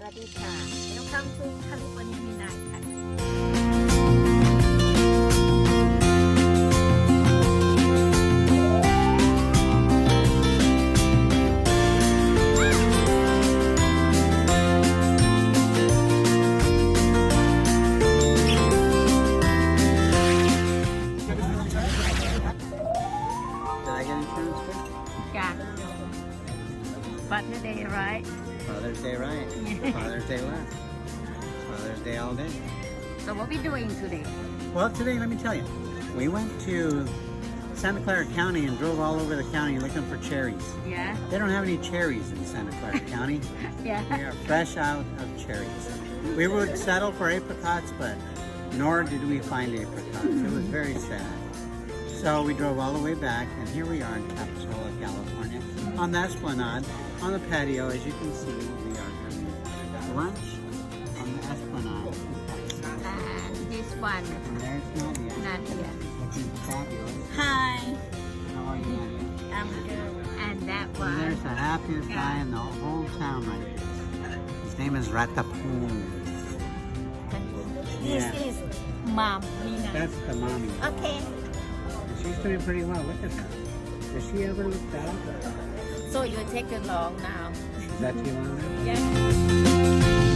วัสดีค่ะ Welcome to California Midnight ค่ะ Did I get insurance too? จ้ะ Father's Day right Father's Day, right? Father's Day left. Father's Day all day. So what we doing today Well, today, let me tell you, we went to Santa Clara County and drove all over the county looking for cherries. Yeah They don't have any cherries in Santa Clara County. Yeah We are fresh out of cherries. We would settle for apricots, but nor did we find apricots. It was very sad. So we drove all the way back, and here we are in Capitola, California, on the Esplanade, on the patio. As you can see, we are having lunch on the Esplanade. and this one And there's Nadia, Nadia looking fabulous. Hi How are you, Nadia? I'm good and that And one there's the happiest guy in the whole town right here. His name is Ratapun. This Yeah. is Mom Meena That's the mommy. Okay She's doing pretty well. Look at her. Does she ever look down? so you take it long now Is that too long now? Yeah